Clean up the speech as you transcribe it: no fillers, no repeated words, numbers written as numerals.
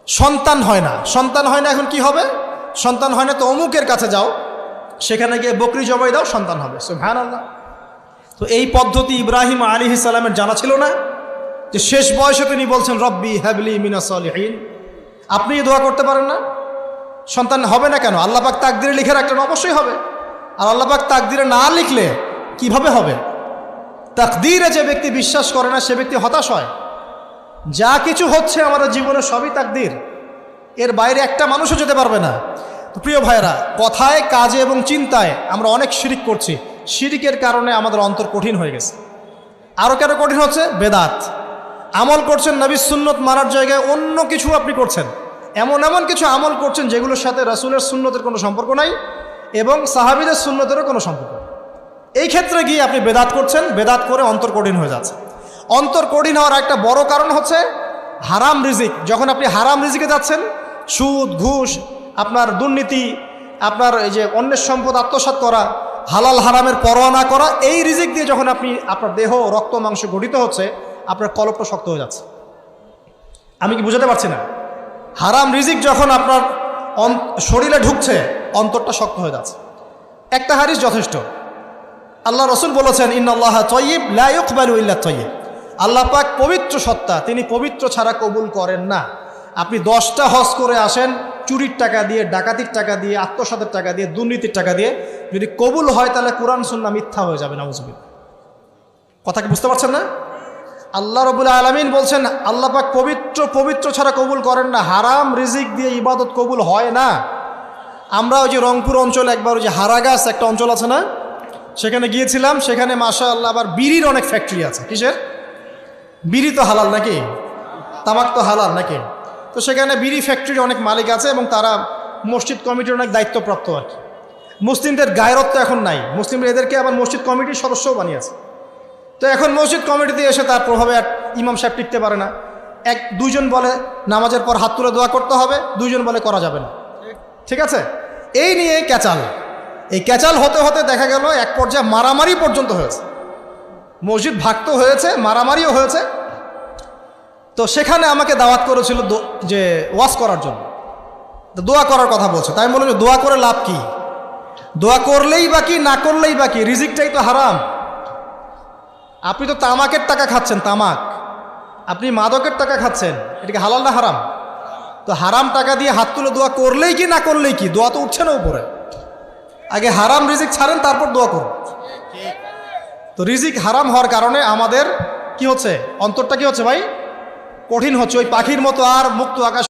সন্তান হয় না, সন্তান হয় না, এখন কি হবে? সন্তান হয় না তো অমুকের কাছে যাও, সেখানে গিয়ে বকরি জবাই দাও, সন্তান হবে। সুবহানাল্লাহ। তো এই পদ্ধতি ইব্রাহিম আলাইহিস সালামের জানা ছিল না যে শেষ বয়সে তিনি বলছেন রব্বি হাবলি মিনাস সালিহিন। আপনি দোয়া করতে পারেন না? সন্তান হবে না কেন? আল্লাহ পাক তাকদিরে লিখে রাখলেন, অবশ্যই হবে। আর আল্লাহ পাক তাকদিরে না লিখলে কিভাবে হবে? তাকদিরে যে ব্যক্তি বিশ্বাস করে না সে ব্যক্তি হতাশ হয়। যা কিছু হচ্ছে আমাদের জীবনে সবই তাকদির, এর বাইরে একটা মানুষও যেতে পারবে না। তো প্রিয় ভাইরা, কথায় কাজে এবং চিন্তায় আমরা অনেক শিরিক করছি। শিরিকের কারণে আমাদের অন্তর কঠিন হয়ে গেছে। আরও কেন কঠিন হচ্ছে? বেদাত। আমল করছেন নবীর সুন্নত মানার জায়গায় অন্য কিছু আপনি করছেন, এমন এমন কিছু আমল করছেন যেগুলোর সাথে রাসূলের সুন্নতের কোনো সম্পর্ক নাই এবং সাহাবীদের সুন্নতেরও কোনো সম্পর্ক নেই। এই ক্ষেত্রে গিয়ে আপনি বেদাত করছেন, বেদাত করে অন্তর কঠিন হয়ে যাচ্ছে। অন্তর কঠিন হওয়ার একটা বড় কারণ হচ্ছে হারাম রিজিক। যখন আপনি হারাম রিজিকে যাচ্ছেন, সুদ, ঘুষ, আপনার দুর্নীতি, আপনার এই যে অন্যের সম্পদ আত্মসাৎ করা, হালাল হারামের পরোয়া না করা, এই রিজিক দিয়ে যখন আপনি আপনার দেহ, রক্ত, মাংস গঠিত হচ্ছে, আপনার কলবটা শক্ত হয়ে যাচ্ছে। আমি কি বুঝাতে পারছি না? হারাম রিজিক যখন আপনার শরীরে ঢুকছে, অন্তরটা শক্ত হয়ে যাচ্ছে। একটা হাদিস যথেষ্ট। আল্লাহ রসুল বলেছেন, ইন্নাল্লাহা তাইয়্যিব লা ইকবালু ইল্লা তাইয়্যিব। আল্লাহ পাক পবিত্র সত্তা, তিনি পবিত্র ছাড়া কবুল করেন না। আপনি 10টা হজ করে আসেন, চুরির টাকা দিয়ে, ডাকাতির টাকা দিয়ে, আত্মসাতের টাকা দিয়ে, দুর্নীতির টাকা দিয়ে, যদি কবুল হয় তাহলে কোরআন সুন্নাহ মিথ্যা হয়ে যাবে। নাউজুবিল্লাহ। কথা কি বুঝতে পারছেন না? আল্লাহ রাব্বুল আলামিন বলছেন আল্লাহ পাক পবিত্র ছাড়া কবুল করেন না। হারাম রিজিক দিয়ে ইবাদত কবুল হয় না। আমরা ওই যে রংপুর অঞ্চলে একবার ওই যে হারাগাছ একটা অঞ্চল আছে না, সেখানে গিয়েছিলাম। সেখানে মাশাআল্লাহ আবার বিড়ির অনেক ফ্যাক্টরি আছে। কিসের? বিড়ি তো হালাল নাকি? তামাক তো হালাল নাকি? তো সেখানে বিড়ি ফ্যাক্টরির অনেক মালিক আছে এবং তারা মসজিদ কমিটির অনেক দায়িত্বপ্রাপ্ত আর কি। মুসলিমদের গায়রত তো এখন নাই, মুসলিমরা এদেরকে আবার মসজিদ কমিটির সদস্যও বানিয়েছে। তো এখন মসজিদ কমিটিতে এসে তার প্রভাবে আর ইমাম সাহেব টিকতে পারে না। দুইজন বলে নামাজের পর হাত তুলে দোয়া করতে হবে, দুইজন বলে করা যাবে না। ঠিক আছে? এই নিয়ে ক্যাচাল। এই ক্যাচাল হতে হতে দেখা গেল এক পর্যায়ে মারামারি পর্যন্ত হয়েছে। মসজিদ ভাগত হয়েছে, মারামারিও হয়েছে। তো সেখানে আমাকে দাওয়াত করেছিল যে ওয়াজ করার জন্য। তো দোয়া করার কথা বলছে। তাই আমি বললাম যে দোয়া করে লাভ কি? দোয়া করলেই বাকি, না করলেই বাকি, রিজিকটাই তো হারাম। আপনি তো তামাকের টাকা খাচ্ছেন, তামাক। আপনি মাদকের টাকা খাচ্ছেন, এটা কি হালাল না হারাম? তো হারাম টাকা দিয়ে হাত তুলে দোয়া করলেই কি, না করলেই কি? দোয়া তো উঠছে না উপরে। আগে হারাম রিজিক ছাড়েন, তারপর দোয়া করুন। তো রিজিক হারাম হওয়ার কারণে আমাদের কি হচ্ছে? অন্তরটা কি হচ্ছে ভাই? কঠিন হচ্ছে। ওই পাখির মতো আর মুক্ত আকাশ